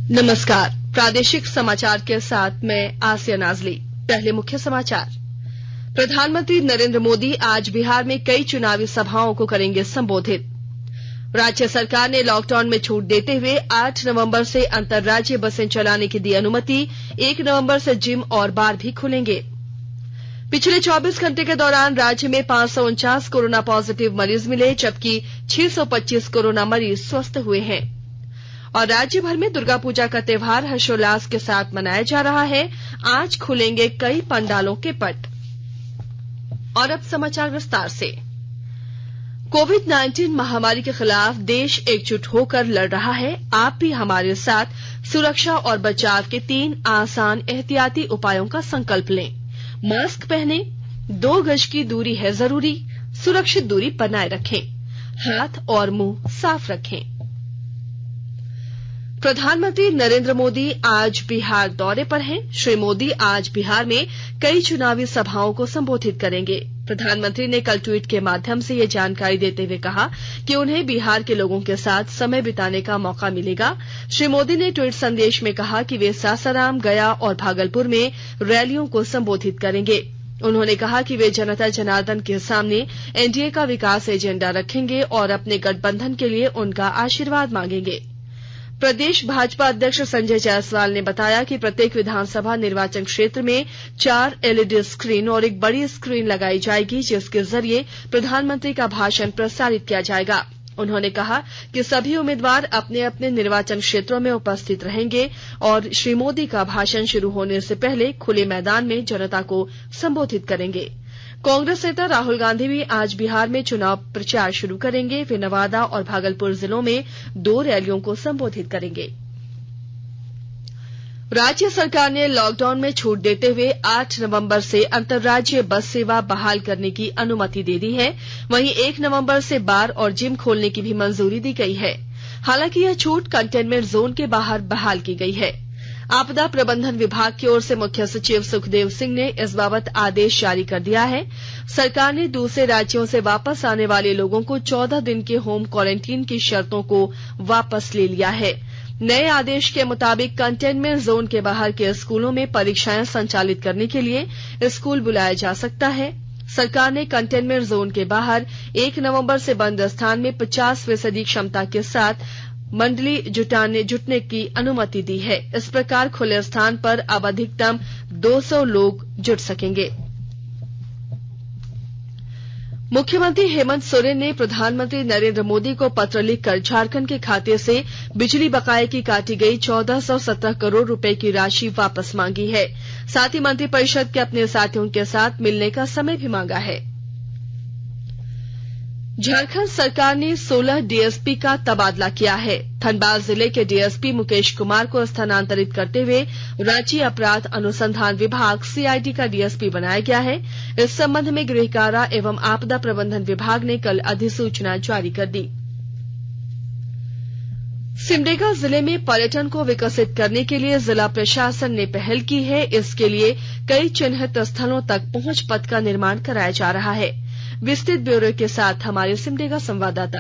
नमस्कार, प्रादेशिक समाचार के साथ मैं आसिया नाजली। पहले मुख्य समाचार। प्रधानमंत्री नरेंद्र मोदी आज बिहार में कई चुनावी सभाओं को करेंगे संबोधित। राज्य सरकार ने लॉकडाउन में छूट देते हुए 8 नवंबर से अंतरराज्यीय बसें चलाने की दी अनुमति। 1 नवंबर से जिम और बार भी खुलेंगे। पिछले 24 घंटे के दौरान राज्य में 549 कोरोना पॉजिटिव मरीज मिले, जबकि 625 कोरोना मरीज स्वस्थ हुए हैं। और राज्य भर में दुर्गा पूजा का त्योहार हर्षोल्लास के साथ मनाया जा रहा है। आज खुलेंगे कई पंडालों के पट। और अब समाचार विस्तार से। कोविड-19 महामारी के खिलाफ देश एकजुट होकर लड़ रहा है। आप भी हमारे साथ सुरक्षा और बचाव के 3 आसान एहतियाती उपायों का संकल्प लें। मास्क पहनें, 2 गज की दूरी है जरूरी, सुरक्षित दूरी बनाए रखें, हाथ और मुंह साफ रखें। प्रधानमंत्री नरेंद्र मोदी आज बिहार दौरे पर हैं। श्री मोदी आज बिहार में कई चुनावी सभाओं को संबोधित करेंगे। प्रधानमंत्री ने कल ट्वीट के माध्यम से ये जानकारी देते हुए कहा कि उन्हें बिहार के लोगों के साथ समय बिताने का मौका मिलेगा। श्री मोदी ने ट्वीट संदेश में कहा कि वे सासाराम, गया और भागलपुर में रैलियों को संबोधित करेंगे। उन्होंने कहा कि वे जनता जनार्दन के सामने एनडीए का विकास एजेंडा रखेंगे और अपने गठबंधन के लिए उनका आशीर्वाद मांगेंगे। प्रदेश भाजपा अध्यक्ष संजय जायसवाल ने बताया कि प्रत्येक विधानसभा निर्वाचन क्षेत्र में 4 एलईडी स्क्रीन और एक बड़ी स्क्रीन लगाई जाएगी, जिसके जरिए प्रधानमंत्री का भाषण प्रसारित किया जाएगा। उन्होंने कहा कि सभी उम्मीदवार अपने अपने निर्वाचन क्षेत्रों में उपस्थित रहेंगे और श्री मोदी का भाषण शुरू होने से पहले खुले मैदान में जनता को संबोधित करेंगे। कांग्रेस नेता राहुल गांधी भी आज बिहार में चुनाव प्रचार शुरू करेंगे। वे नवादा और भागलपुर जिलों में 2 रैलियों को संबोधित करेंगे। राज्य सरकार ने लॉकडाउन में छूट देते हुए 8 नवंबर से अंतरराज्यीय बस सेवा बहाल करने की अनुमति दे दी है। वहीं 1 नवंबर से बार और जिम खोलने की भी मंजूरी दी गई है। हालांकि यह छूट कंटेनमेंट जोन के बाहर बहाल की गई है। आपदा प्रबंधन विभाग की ओर से मुख्य सचिव सुखदेव सिंह ने इस बाबत आदेश जारी कर दिया है। सरकार ने दूसरे राज्यों से वापस आने वाले लोगों को 14 दिन के होम क्वारंटीन की शर्तों को वापस ले लिया है। नए आदेश के मुताबिक कंटेनमेंट जोन के बाहर के स्कूलों में परीक्षाएं संचालित करने के लिए स्कूल बुलाया जा सकता है। सरकार ने कंटेनमेंट जोन के बाहर 1 नवंबर से बंद स्थान में 50% क्षमता के साथ मंडली जुटने की अनुमति दी है। इस प्रकार खुले स्थान पर अब अधिकतम 200 लोग जुट सकेंगे। मुख्यमंत्री हेमंत सोरेन ने प्रधानमंत्री नरेंद्र मोदी को पत्र लिखकर झारखंड के खाते से बिजली बकाये की काटी गई 1417 करोड़ रुपए की राशि वापस मांगी है। साथ ही मंत्रिपरिषद के अपने साथियों के साथ मिलने का समय भी मांगा है। झारखंड सरकार ने 16 डीएसपी का तबादला किया है। धनबाद जिले के डीएसपी मुकेश कुमार को स्थानांतरित करते हुए रांची अपराध अनुसंधान विभाग सीआईडी का डीएसपी बनाया गया है। इस संबंध में गृह कारा एवं आपदा प्रबंधन विभाग ने कल अधिसूचना जारी कर दी। सिमडेगा जिले में पर्यटन को विकसित करने के लिए जिला प्रशासन ने पहल की है। इसके लिए कई चिन्हित स्थलों तक पहुंच पथ का निर्माण कराया जा रहा है। विस्तृत ब्यूरो के साथ हमारे सिमडेगा संवाददाता।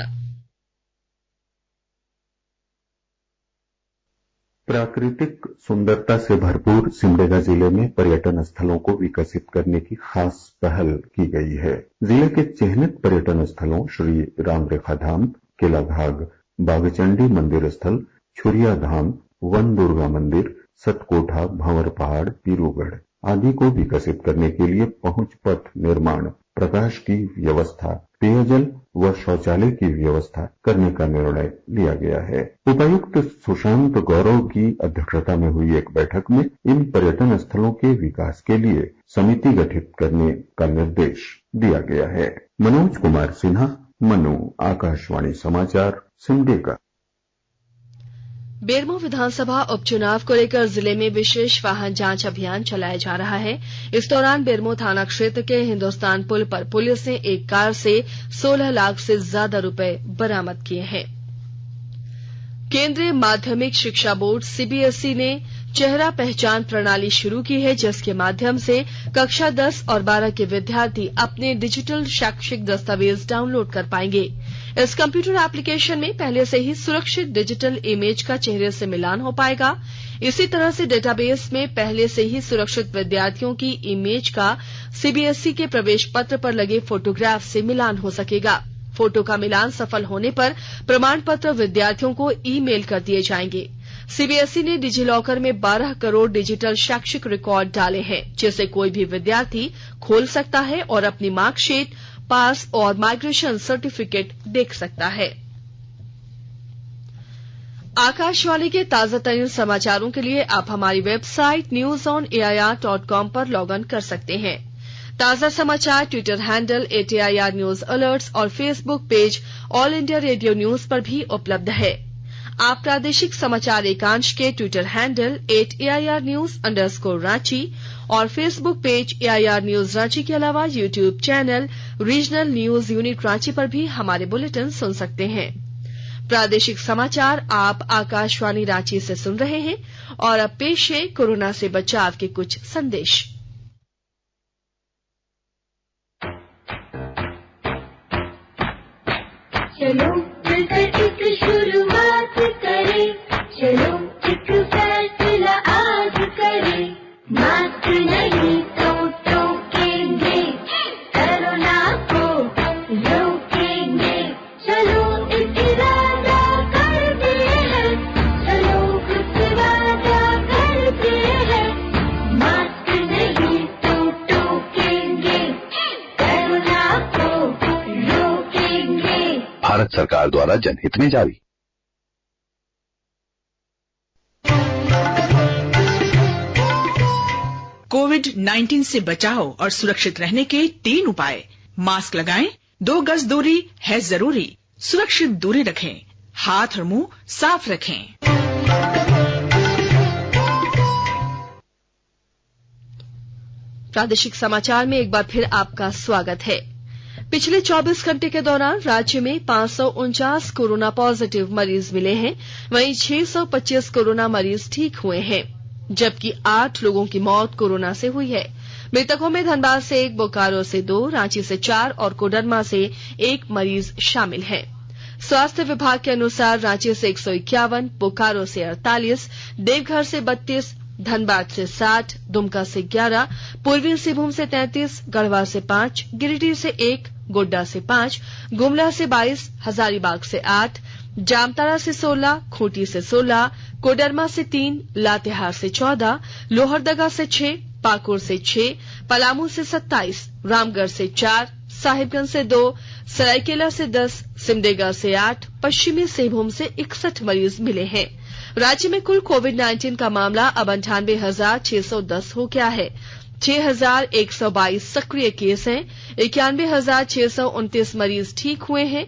प्राकृतिक सुंदरता से भरपूर सिमडेगा जिले में पर्यटन स्थलों को विकसित करने की खास पहल की गई है। जिले के चिन्हित पर्यटन स्थलों श्री राम रेखा धाम, किला घाग, बागचंडी मंदिर स्थल, छुरिया धाम, वन दुर्गा मंदिर, सतकोठा, भंवर पहाड़, पीरूगढ़ आदि को विकसित करने के लिए पहुंच पथ निर्माण, प्रकाश की व्यवस्था, पेयजल व शौचालय की व्यवस्था करने का निर्णय लिया गया है। उपायुक्त सुशांत गौरव की अध्यक्षता में हुई एक बैठक में इन पर्यटन स्थलों के विकास के लिए समिति गठित करने का निर्देश दिया गया है। मनोज कुमार सिन्हा, मनु, आकाशवाणी समाचार, सिमडेगा। बेरमो विधानसभा उपचुनाव को लेकर जिले में विशेष वाहन जांच अभियान चलाया जा रहा है। इस दौरान बेरमो थाना क्षेत्र के हिंदुस्तान पुल पर पुलिस ने एक कार से 16 लाख से ज्यादा रुपए बरामद किए हैं। केंद्रीय माध्यमिक शिक्षा बोर्ड सीबीएसई ने चेहरा पहचान प्रणाली शुरू की है, जिसके माध्यम से कक्षा 10 और 12 के विद्यार्थी अपने डिजिटल शैक्षिक दस्तावेज डाउनलोड कर पाएंगे। इस कंप्यूटर एप्लीकेशन में पहले से ही सुरक्षित डिजिटल इमेज का चेहरे से मिलान हो पाएगा। इसी तरह से डेटाबेस में पहले से ही सुरक्षित विद्यार्थियों की इमेज का सीबीएसई के प्रवेश पत्र पर लगे फोटोग्राफ से मिलान हो सकेगा। फोटो का मिलान सफल होने पर प्रमाण पत्र विद्यार्थियों को ईमेल कर दिए जाएंगे। सीबीएसई ने डिजिलॉकर में 12 करोड़ डिजिटल शैक्षिक रिकॉर्ड डाले हैं, जिसे कोई भी विद्यार्थी खोल सकता है और अपनी मार्कशीट, पास और माइग्रेशन सर्टिफिकेट देख सकता है। आकाशवाणी के ताजा तरीन समाचारों के लिए आप हमारी वेबसाइट newsonair.com पर लॉग इन कर सकते हैं। ताजा समाचार Twitter handle @AIR news alerts और Facebook page all India radio news पर भी उपलब्ध है। आप प्रादेशिक समाचार एकांश के ट्विटर हैंडल @AIR News_Ranchi और Facebook page AIR news Ranchi के अलावा YouTube channel regional news unit Ranchi पर भी हमारे बुलेटिन सुन सकते हैं। प्रादेशिक समाचार आप आकाशवाणी रांची से सुन रहे हैं और अब पेश है कोरोना से बचाव के कुछ संदेश। चलो मिलकर एक शुरुआत करें, चलो एक फैसला आज करें, मास्क नहीं तो टोकेंगे, कोरोना को रोकेंगे, चलो एक इरादा करते हैं, चलो कुछ वादा करते हैं, मास्क नहीं तो टोकेंगे, कोरोना को रोकेंगे। भारत सरकार द्वारा जनहित में जारी। कोविड-19 से बचाव और सुरक्षित रहने के 3 उपाय। मास्क लगाएं, 2 गज दूरी है जरूरी, सुरक्षित दूरी रखें, हाथ और मुंह साफ रखें। प्रादेशिक समाचार में एक बार फिर आपका स्वागत है। पिछले 24 घंटे के दौरान राज्य में 549 कोरोना पॉजिटिव मरीज मिले हैं, वहीं 625 कोरोना मरीज ठीक हुए हैं, जबकि 8 लोगों की मौत कोरोना से हुई है। मृतकों में धनबाद से 1, बोकारो से 2, रांची से 4 और कोडरमा से 1 मरीज शामिल हैं। स्वास्थ्य विभाग के अनुसार रांची से 151, बोकारो से 48, देवघर से 32, धनबाद से 60, दुमका से 11, पूर्वी सिंहभूम से 33, गढ़वा से 5, गिरिडीह से 1, गोड्डा से 5, गुमला से 22, हजारीबाग से 8, जामताड़ा से 16, खूंटी से 16, कोडरमा से 3, लातेहार से 14, लोहरदगा से 6, पाकुड़ से 6, पलामू से 27, रामगढ़ से 4, साहिबगंज से 2, सरायकेला से 10, सिमडेगा से 8, पश्चिमी सिंहभूम से 61 मरीज मिले हैं। राज्य में कुल कोविड-19 का मामला अब 98,610 हो गया है। 6,122 सक्रिय केस हैं, 91,629 मरीज ठीक हुए हैं।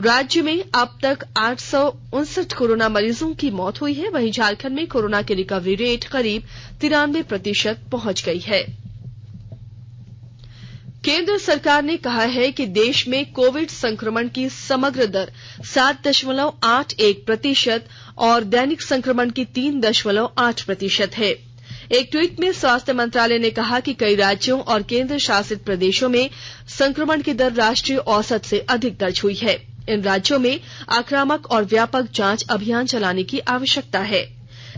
राज्य में अब तक 859 कोरोना मरीजों की मौत हुई है। वहीं झारखंड में कोरोना की रिकवरी रेट करीब 93% पहुंच गई है। केंद्र सरकार ने कहा है कि देश में कोविड संक्रमण की समग्र दर 7.81% और दैनिक संक्रमण की 3.8% है। एक ट्वीट में स्वास्थ्य मंत्रालय ने कहा कि कई राज्यों और केंद्र शासित प्रदेशों में संक्रमण की दर राष्ट्रीय औसत से अधिक दर्ज हुई है। इन राज्यों में आक्रामक और व्यापक जांच अभियान चलाने की आवश्यकता है।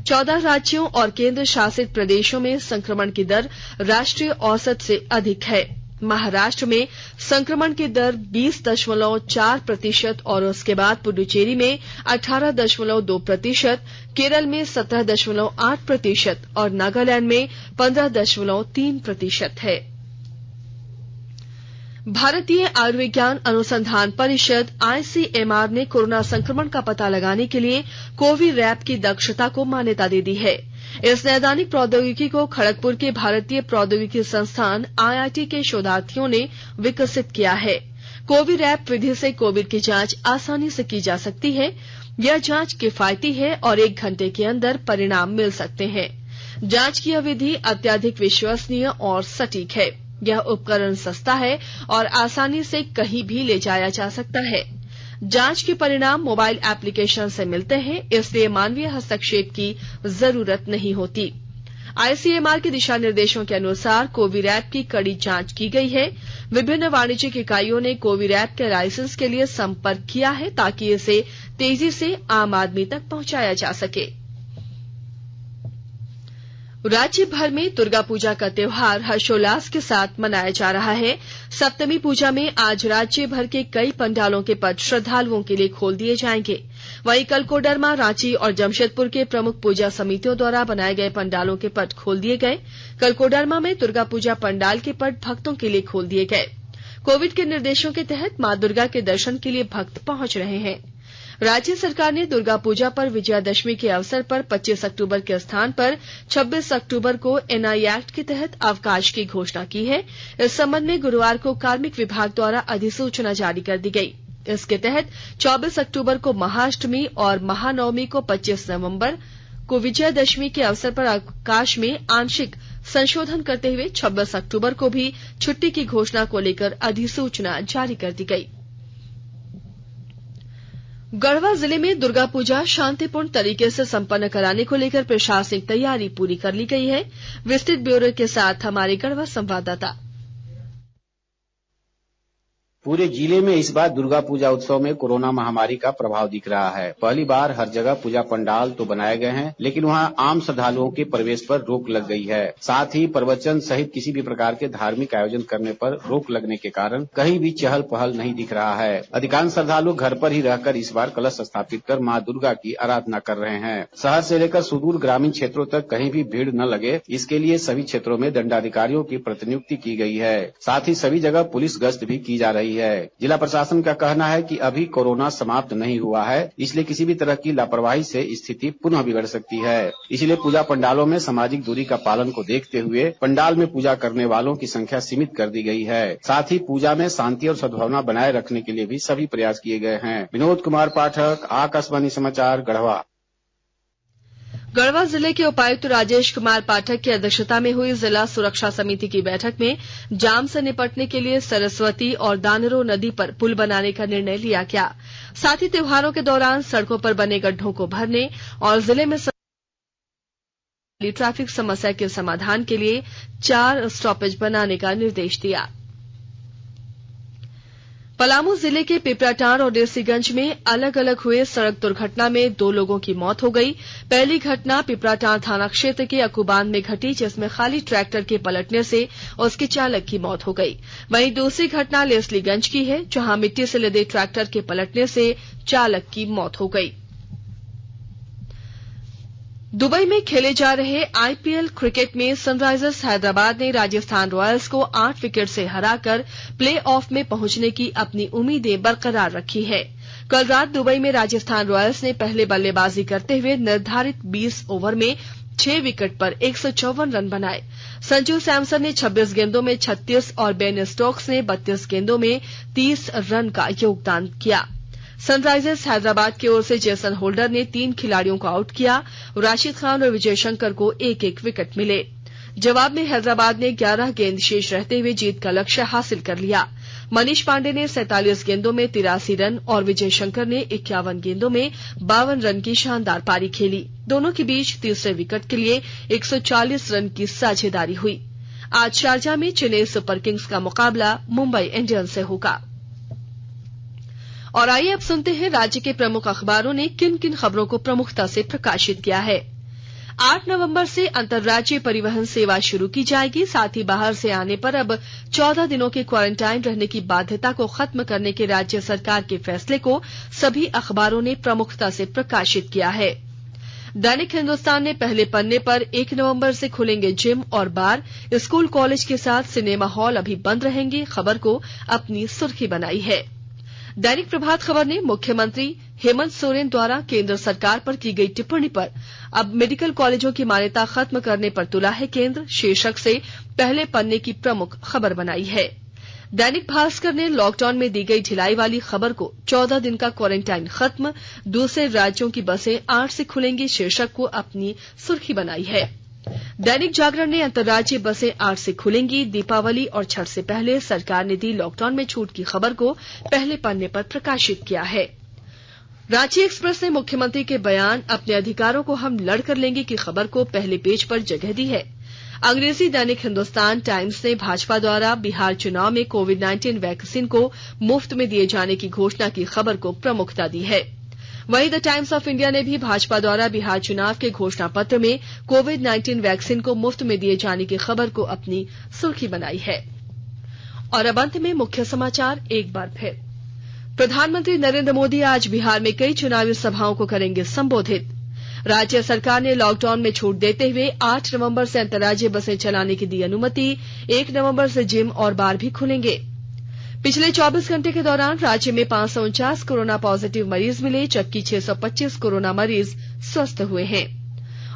14 राज्यों और केंद्र शासित प्रदेशों में संक्रमण की दर राष्ट्रीय औसत से अधिक है। महाराष्ट्र में संक्रमण की दर 20.4% और उसके बाद पुडुचेरी में 18.2%, केरल में 17.8% और नागालैंड में 15.3% है। भारतीय आयुर्विज्ञान अनुसंधान परिषद ICMR ने कोरोना संक्रमण का पता लगाने के लिए कोविरैप की दक्षता को मान्यता दे दी है। इस नैदानिक प्रौद्योगिकी को खड़गपुर के भारतीय प्रौद्योगिकी संस्थान IIT के शोधार्थियों ने विकसित किया है। कोविरैप विधि से कोविड की जांच आसानी से की जा सकती है। यह जांच किफायती है और 1 घंटे के अंदर परिणाम मिल सकते हैं। जांच की यह विधि अत्यधिक विश्वसनीय और सटीक है। यह उपकरण सस्ता है और आसानी से कहीं भी ले जाया जा सकता है। जांच के परिणाम मोबाइल एप्लीकेशन से मिलते हैं, इसलिए मानवीय हस्तक्षेप की जरूरत नहीं होती। आईसीएमआर के दिशा निर्देशों के अनुसार कोविरैप की कड़ी जांच की गई है। विभिन्न वाणिज्यिक इकाइयों ने कोविरैप के लाइसेंस के लिए संपर्क किया है ताकि इसे तेजी से आम आदमी तक पहुंचाया जा सके। राज्य भर में दुर्गा पूजा का त्योहार हर्षोल्लास के साथ मनाया जा रहा है। सप्तमी पूजा में आज राज्य भर के कई पंडालों के पट श्रद्धालुओं के लिए खोल दिए जाएंगे। वहीं कल कोडरमा, रांची और जमशेदपुर के प्रमुख पूजा समितियों द्वारा बनाए गए पंडालों के पट खोल दिए गए। कल कोडरमा में दुर्गा पूजा पंडाल के पट भक्तों के लिए खोल दिए गए। कोविड के निर्देशों के तहत मां दुर्गा के दर्शन के लिए भक्त पहुंच रहे हैं। राज्य सरकार ने दुर्गा पूजा पर विजयादशमी के अवसर पर 25 अक्टूबर के स्थान पर 26 अक्टूबर को एनआई एक्ट के तहत अवकाश की घोषणा की है। इस संबंध में गुरुवार को कार्मिक विभाग द्वारा अधिसूचना जारी कर दी गई। इसके तहत 24 अक्टूबर को महाअष्टमी और महानवमी को 25 नवंबर को विजयादशमी के अवसर पर अवकाश में आंशिक संशोधन करते हुए 26 अक्टूबर को भी छुट्टी की घोषणा को लेकर अधिसूचना जारी कर दी गई। गढ़वा जिले में दुर्गा पूजा शांतिपूर्ण तरीके से संपन्न कराने को लेकर प्रशासनिक तैयारी पूरी कर ली गई है। विस्तृत ब्यौरे के साथ हमारे गढ़वा संवाददाता। पूरे जिले में इस बार दुर्गा पूजा उत्सव में कोरोना महामारी का प्रभाव दिख रहा है। पहली बार हर जगह पूजा पंडाल तो बनाए गए हैं, लेकिन वहां आम श्रद्धालुओं के प्रवेश पर रोक लग गई है। साथ ही प्रवचन सहित किसी भी प्रकार के धार्मिक आयोजन करने पर रोक लगने के कारण कहीं भी चहल पहल नहीं दिख रहा है। अधिकांश श्रद्धालु घर पर ही रहकर इस बार कलश स्थापित कर मां दुर्गा की आराधना कर रहे हैं। शहर से लेकर सुदूर ग्रामीण क्षेत्रों तक कहीं भी भीड़ न लगे, इसके लिए सभी क्षेत्रों में दंडाधिकारियों की प्रतिनियुक्ति की गई है। साथ ही सभी जगह पुलिस गश्त भी की जा रही है। जिला प्रशासन का कहना है कि अभी कोरोना समाप्त नहीं हुआ है, इसलिए किसी भी तरह की लापरवाही से स्थिति पुनः बिगड़ सकती है। इसलिए पूजा पंडालों में सामाजिक दूरी का पालन को देखते हुए पंडाल में पूजा करने वालों की संख्या सीमित कर दी गई है। साथ ही पूजा में शांति और सद्भावना बनाए रखने के लिए भी सभी प्रयास किए गए हैं। विनोद कुमार पाठक, आकाशवाणी समाचार, गढ़वा। गढ़वा जिले के उपायुक्त राजेश कुमार पाठक की अध्यक्षता में हुई जिला सुरक्षा समिति की बैठक में जाम से निपटने के लिए सरस्वती और दानरो नदी पर पुल बनाने का निर्णय लिया गया। साथ ही त्योहारों के दौरान सड़कों पर बने गड्ढों को भरने और जिले में ट्रैफिक समस्या के समाधान के लिए 4 स्टॉपेज बनाने का निर्देश दिया। पलामू जिले के पिपराटांड और देसीगंज में अलग अलग हुए सड़क दुर्घटना में 2 लोगों की मौत हो गई। पहली घटना पिपराटांड थाना क्षेत्र के अकुबान में घटी, जिसमें खाली ट्रैक्टर के पलटने से उसके चालक की मौत हो गई। वहीं दूसरी घटना लेस्लीगंज की है, जहां मिट्टी से लदे ट्रैक्टर के पलटने से चालक की मौत हो गई। दुबई में खेले जा रहे आईपीएल क्रिकेट में सनराइजर्स हैदराबाद ने राजस्थान रॉयल्स को 8 विकेट से हराकर प्ले ऑफ में पहुंचने की अपनी उम्मीदें बरकरार रखी है। कल रात दुबई में राजस्थान रॉयल्स ने पहले बल्लेबाजी करते हुए निर्धारित 20 ओवर में 6 विकेट पर 154 रन बनाए। संजू सैमसन ने 26 गेंदों में 36 और बेन स्टोक्स ने 32 गेंदों में 30 रन का योगदान किया। सनराइजर्स हैदराबाद की ओर से जेसन होल्डर ने 3 खिलाड़ियों को आउट किया। राशिद खान और विजय शंकर को 1-1 विकेट मिले। जवाब में हैदराबाद ने 11 गेंद शेष रहते हुए जीत का लक्ष्य हासिल कर लिया। मनीष पांडे ने 47 गेंदों में 83 रन और विजय शंकर ने 51 गेंदों में 52 रन की शानदार पारी खेली। दोनों के बीच तीसरे विकेट के लिए 140 रन की साझेदारी हुई। आज शारजाह में चेन्नई सुपर किंग्स का मुकाबला मुंबई इंडियंस से होगा। और आइए अब सुनते हैं राज्य के प्रमुख अखबारों ने किन किन खबरों को प्रमुखता से प्रकाशित किया है। 8 नवंबर से अंतर्राज्यीय परिवहन सेवा शुरू की जाएगी। साथ ही बाहर से आने पर अब 14 दिनों के क्वारंटाइन रहने की बाध्यता को खत्म करने के राज्य सरकार के फैसले को सभी अखबारों ने प्रमुखता से प्रकाशित किया है। दैनिक हिंदुस्तान ने पहले पन्ने पर 1 नवंबर से खुलेंगे जिम और बार, स्कूल कॉलेज के साथ सिनेमा हॉल अभी बंद रहेंगे, खबर को अपनी सुर्खी बनाई है। दैनिक प्रभात खबर ने मुख्यमंत्री हेमंत सोरेन द्वारा केंद्र सरकार पर की गई टिप्पणी पर अब मेडिकल कॉलेजों की मान्यता खत्म करने पर तुला है केंद्र, शीर्षक से पहले पन्ने की प्रमुख खबर बनाई है। दैनिक भास्कर ने लॉकडाउन में दी गई ढिलाई वाली खबर को 14 दिन का क्वारंटाइन खत्म, दूसरे राज्यों की बसें 8 से खुलेंगी, शीर्षक को अपनी सुर्खी बनाई है। दैनिक जागरण ने अंतर्राज्यीय बसें 8 से खुलेंगी, दीपावली और छठ से पहले सरकार ने दी लॉकडाउन में छूट की खबर को पहले पन्ने पर प्रकाशित किया है। रांची एक्सप्रेस ने मुख्यमंत्री के बयान अपने अधिकारों को हम लड़कर लेंगे की खबर को पहले पेज पर जगह दी है। अंग्रेजी दैनिक हिंदुस्तान टाइम्स ने भाजपा द्वारा बिहार चुनाव में कोविड-19 वैक्सीन को मुफ्त में दिए जाने की घोषणा की खबर को प्रमुखता दी है। वहीं द टाइम्स ऑफ इंडिया ने भी भाजपा द्वारा बिहार चुनाव के घोषणा पत्र में कोविड-19 वैक्सीन को मुफ्त में दिए जाने की खबर को अपनी सुर्खी बनाई है। और अब अंत में मुख्य समाचार एक बार फिर। प्रधानमंत्री नरेंद्र मोदी आज बिहार में कई चुनावी सभाओं को करेंगे संबोधित। राज्य सरकार ने लॉकडाउन में छूट देते हुए 8 नवंबर से अंतर्राज्यीय बसें चलाने की दी अनुमति। 1 नवंबर से जिम और बार भी खुलेंगे। पिछले 24 घंटे के दौरान राज्य में 549 कोरोना पॉजिटिव मरीज मिले, जबकि 625 कोरोना मरीज स्वस्थ हुए हैं।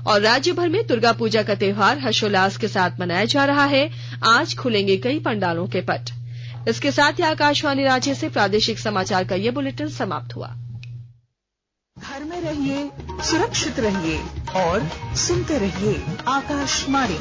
और राज्य भर में दुर्गा पूजा का त्योहार हर्षोल्लास के साथ मनाया जा रहा है। आज खुलेंगे कई पंडालों के पट। इसके साथ ही आकाशवाणी रांची से प्रादेशिक समाचार का ये बुलेटिन समाप्त हुआ। घर में रहिए, सुरक्षित रहिए और सुनते रहिए आकाशवाणी।